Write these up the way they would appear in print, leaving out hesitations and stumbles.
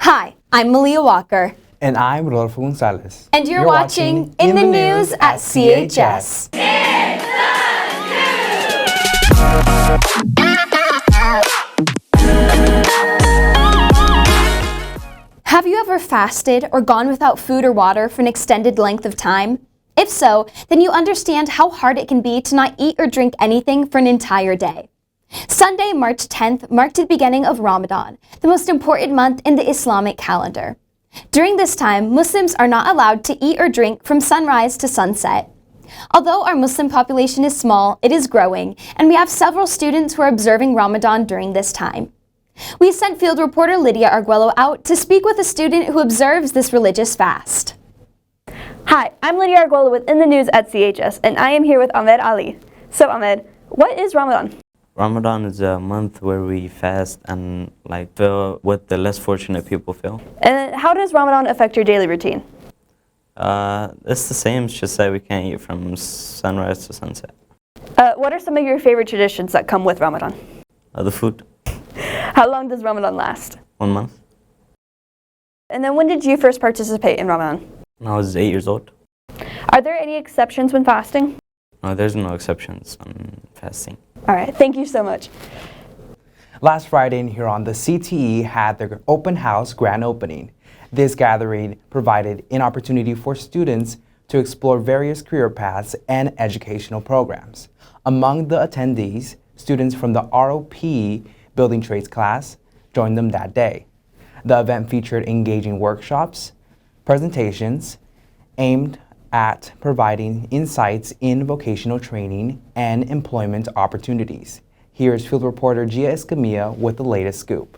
Hi, I'm Malia Walker. And I'm Rodolfo Gonzalez. And you're watching In the News at CHS. Have you ever fasted or gone without food or water for an extended length of time? If so, then you understand how hard it can be to not eat or drink anything for an entire day. Sunday, March 10th, marked the beginning of Ramadan, the most important month in the Islamic calendar. During this time, Muslims are not allowed to eat or drink from sunrise to sunset. Although our Muslim population is small, it is growing, and we have several students who are observing Ramadan during this time. We sent field reporter Lydia Arguello out to speak with a student who observes this religious fast. Hi, I'm Lydia Arguello with In the News at CHS, and I am here with Ahmed Ali. So Ahmed, what is Ramadan? Ramadan is a month where we fast and feel what the less fortunate people feel. And how does Ramadan affect your daily routine? It's the same, it's just that we can't eat from sunrise to sunset. What are some of your favorite traditions that come with Ramadan? The food. How long does Ramadan last? 1 month. And then when did you first participate in Ramadan? When I was 8 years old. Are there any exceptions when fasting? No, there's no exceptions on fasting. All right, thank you so much. Last Friday in Huron, the CTE had their open house grand opening. This gathering provided an opportunity for students to explore various career paths and educational programs. Among the attendees, students from the ROP Building Trades class joined them that day. The event featured engaging workshops, presentations aimed at providing insights in vocational training and employment opportunities. Here's field reporter Gia Escamilla with the latest scoop.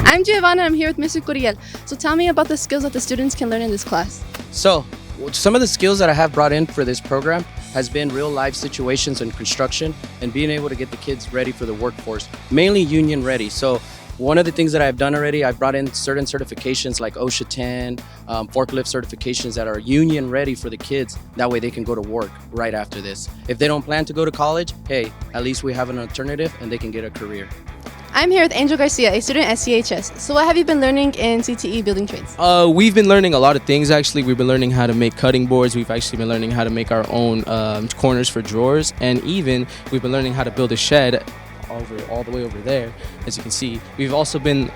I'm Giovanna, I'm here with Mr. Curiel. So tell me about the skills that the students can learn in this class. So, some of the skills that I have brought in for this program has been real life situations in construction and being able to get the kids ready for the workforce, mainly union ready. So one of the things that I've done already, I've brought in certain certifications like OSHA 10, forklift certifications that are union ready for the kids. That way they can go to work right after this. If they don't plan to go to college, hey, at least we have an alternative and they can get a career. I'm here with Angel Garcia, a student at CHS. So what have you been learning in CTE Building Trades? We've been learning a lot of things actually. We've been learning how to make cutting boards. We've actually been learning how to make our own corners for drawers. And even we've been learning how to build a shed all the way over there, as you can see. We've also been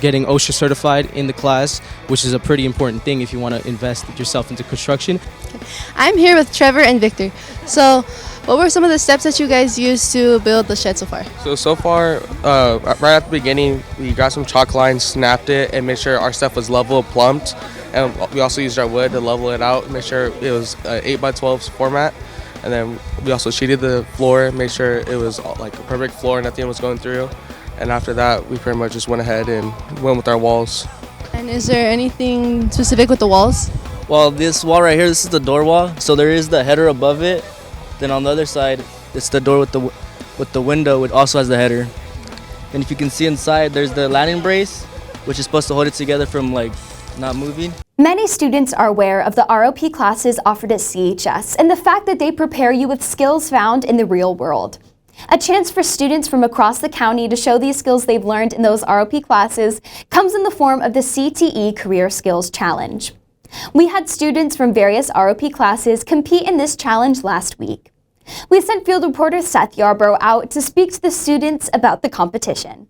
getting OSHA certified in the class, which is a pretty important thing if you want to invest yourself into construction. Okay. I'm here with Trevor and Victor. So what were some of the steps that you guys used to build the shed so far? So far, right at the beginning, we got some chalk lines, snapped it, and made sure our stuff was level plumbed. And we also used our wood to level it out, make sure it was 8x12 format. And then we also sheeted the floor, made sure it was like a perfect floor, nothing was going through. And after that, we pretty much just went ahead and went with our walls. And is there anything specific with the walls? Well, this wall right here, this is the door wall. So there is the header above it. Then on the other side, it's the door with the window, which also has the header. And if you can see inside, there's the landing brace, which is supposed to hold it together from not moving. Many students are aware of the ROP classes offered at CHS and the fact that they prepare you with skills found in the real world. A chance for students from across the county to show these skills they've learned in those ROP classes comes in the form of the CTE Career Skills Challenge. We had students from various ROP classes compete in this challenge last week. We sent field reporter Seth Yarbrough out to speak to the students about the competition.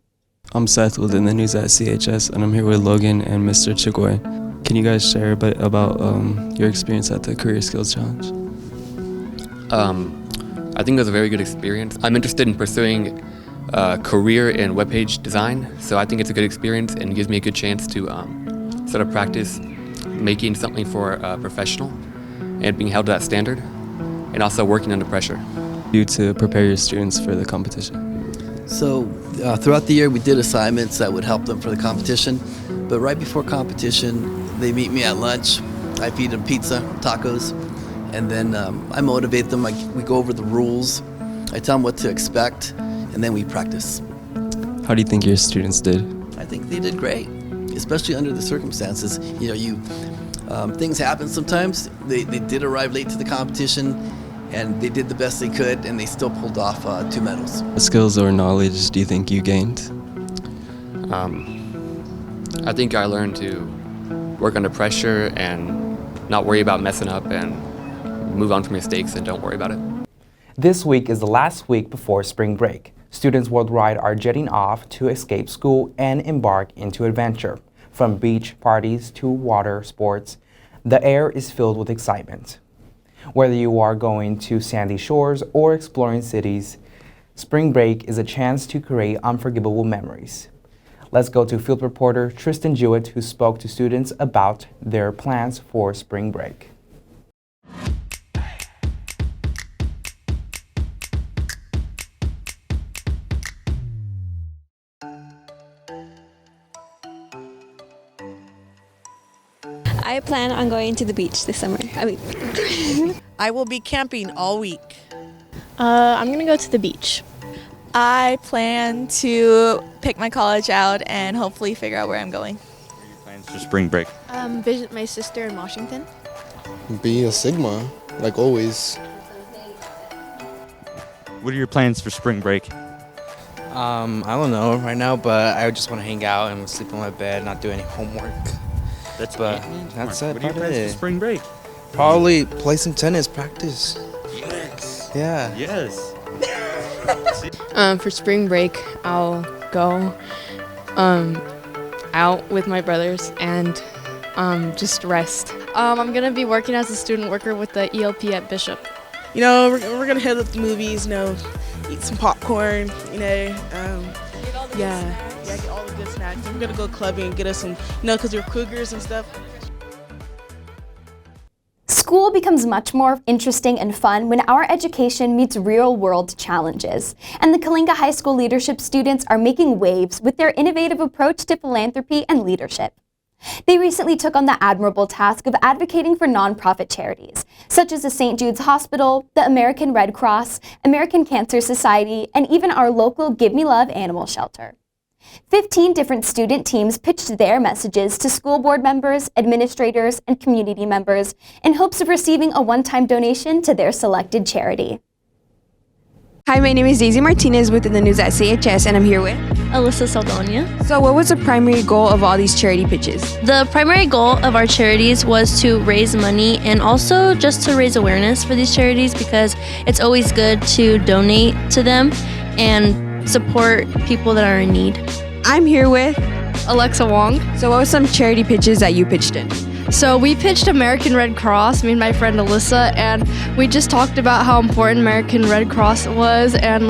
I'm Seth with In the News at CHS, and I'm here with Logan and Mr. Chigwe. Can you guys share a bit about your experience at the Career Skills Challenge? I think it was a very good experience. I'm interested in pursuing a career in web page design, so I think it's a good experience and gives me a good chance to sort of practice making something for a professional and being held to that standard, and also working under pressure. You to prepare your students for the competition? So throughout the year we did assignments that would help them for the competition, but right before competition they meet me at lunch. I feed them pizza, tacos, and then I motivate them. We go over the rules. I tell them what to expect, and then we practice. How do you think your students did? I think they did great, especially under the circumstances. Things happen sometimes. They did arrive late to the competition, and they did the best they could, and they still pulled off 2 medals. What skills or knowledge do you think you gained? I think I learned to work under pressure and not worry about messing up and move on from mistakes and don't worry about it. This week is the last week before spring break. Students worldwide are jetting off to escape school and embark into adventure. From beach parties to water sports, the air is filled with excitement. Whether you are going to sandy shores or exploring cities, spring break is a chance to create unforgettable memories. Let's go to field reporter Tristan Jewett, who spoke to students about their plans for spring break. I plan on going to the beach this summer. I will be camping all week. I'm gonna go to the beach. I plan to pick my college out and hopefully figure out where I'm going. Plans for spring break? Visit my sister in Washington. Be a Sigma, like always. What are your plans for spring break? I don't know right now, but I just want to hang out and sleep in my bed, not do any homework. That's it. What are your plans for spring break? Probably play some tennis, practice. Yes. Yeah. Yes. For spring break, I'll go out with my brothers and just rest. I'm gonna be working as a student worker with the ELP at Bishop. We're gonna head to the movies. Eat some popcorn. Get all the good snacks. I'm gonna go clubbing and get us some, because we're cougars and stuff. School becomes much more interesting and fun when our education meets real-world challenges. And the Kalinga High School leadership students are making waves with their innovative approach to philanthropy and leadership. They recently took on the admirable task of advocating for nonprofit charities, such as the St. Jude's Hospital, the American Red Cross, American Cancer Society, and even our local Give Me Love animal shelter. 15 different student teams pitched their messages to school board members, administrators, and community members in hopes of receiving a one-time donation to their selected charity. Hi, my name is Daisy Martinez with the news at CHS, and I'm here with Alyssa Saldonia. So what was the primary goal of all these charity pitches? The primary goal of our charities was to raise money and also just to raise awareness for these charities, because it's always good to donate to them and support people that are in need. I'm here with Alexa Wong. So what were some charity pitches that you pitched in? So we pitched American Red Cross, me and my friend Alyssa, and we just talked about how important American Red Cross was, and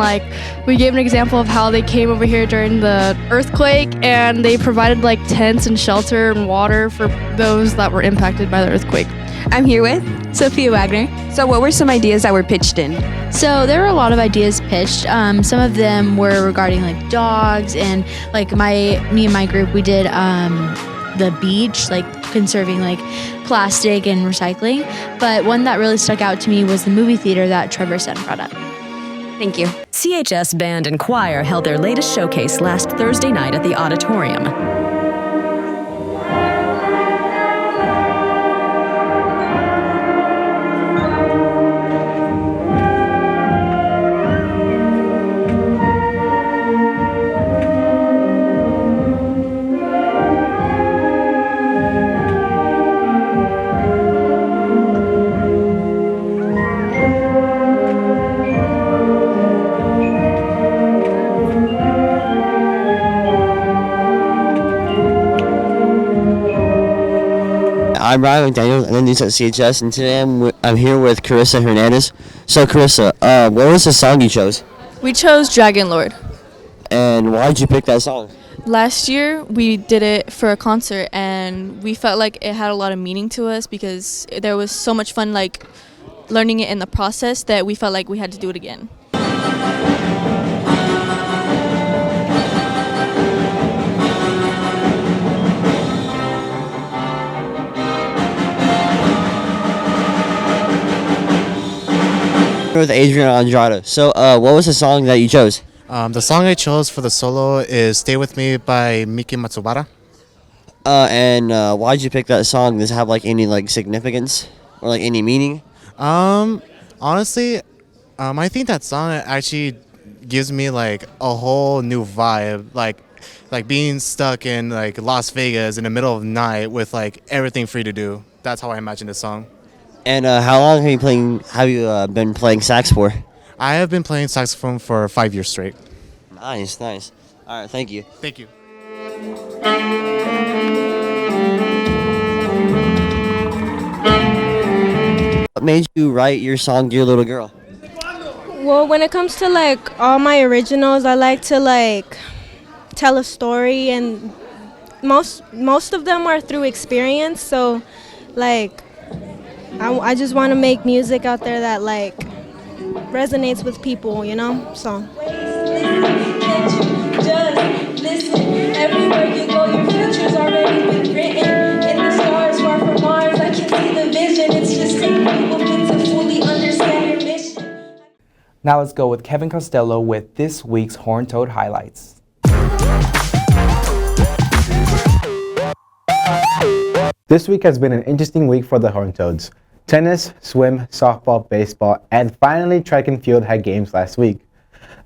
we gave an example of how they came over here during the earthquake and they provided tents and shelter and water for those that were impacted by the earthquake. I'm here with Sophia Wagner. So what were some ideas that were pitched in? So there were a lot of ideas pitched. Some of them were regarding dogs, and me and my group, we did the beach, conserving plastic and recycling. But one that really stuck out to me was the movie theater that Trevor Sen brought up. Thank you. CHS Band and Choir held their latest showcase last Thursday night at the auditorium. I'm Ryan McDaniel, and I'm news at CHS, and today I'm here with Carissa Hernandez. So Carissa, what was the song you chose? We chose Dragon Lord. And why did you pick that song? Last year we did it for a concert, and we felt like it had a lot of meaning to us because there was so much fun learning it in the process that we felt like we had to do it again. With Adrian Andrade. So what was the song that you chose? The song I chose for the solo is Stay With Me by Miki Matsubara. And why did you pick that song? Does it have like any like significance or like any meaning? Honestly, I think that song actually gives me like a whole new vibe, like being stuck in like Las Vegas in the middle of the night with like everything free to do. That's how I imagine this song. And how long have you been playing sax for? I have been playing saxophone for 5 years straight. Nice. All right, thank you. Thank you. What made you write your song, Dear Little Girl? Well, when it comes to like all my originals, I like to like tell a story, and most of them are through experience. So, like, I just want to make music out there that like resonates with people, you know. So. Just listen. Everywhere you go, your future's already been written. In the stars, far from Mars, I can see the vision. It's just taking people to fully understand your mission. Now let's go with Kevin Costello with this week's Horned Toad highlights. This week has been an interesting week for the Horned Toads. Tennis, swim, softball, baseball, and finally track and field had games last week.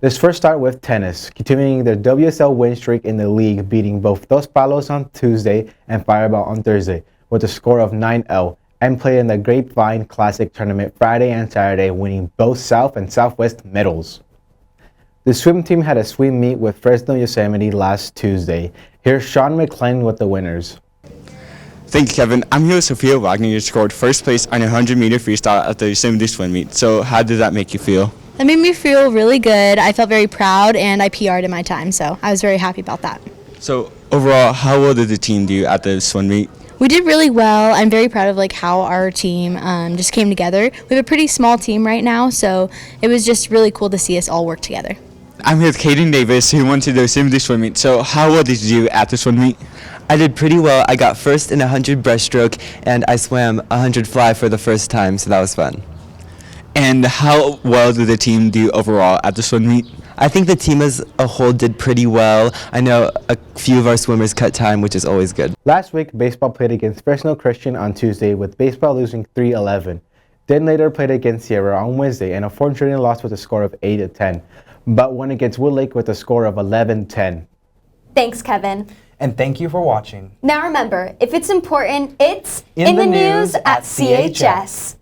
Let's first start with tennis, continuing their WSL win streak in the league, beating both Dos Palos on Tuesday and Fireball on Thursday with a score of 9-0, and played in the Grapevine Classic tournament Friday and Saturday, winning both South and Southwest medals. The swim team had a swim meet with Fresno Yosemite last Tuesday. Here's Sean McClain with the winners. Thank you, Kevin. I'm here with Sophia Wagner, who scored first place on a 100-meter freestyle at the Yosemite swim meet. So how did that make you feel? That made me feel really good. I felt very proud, and I PR'd in my time, so I was very happy about that. So overall, how well did the team do at the swim meet? We did really well. I'm very proud of like how our team just came together. We have a pretty small team right now, so it was just really cool to see us all work together. I'm here with Kaden Davis, who went to the Yosemite swim meet. So how well did you do at the swim meet? I did pretty well. I got first in 100 breaststroke, and I swam 100 fly for the first time, so that was fun. And how well did the team do overall at the swim meet? I think the team as a whole did pretty well. I know a few of our swimmers cut time, which is always good. Last week, baseball played against Fresno Christian on Tuesday, with baseball losing 3-11. Then later played against Sierra on Wednesday, and unfortunately lost with a score of 8-10, but won against Woodlake with a score of 11-10. Thanks, Kevin. And thank you for watching. Now remember, if it's important, it's in the news at CHS.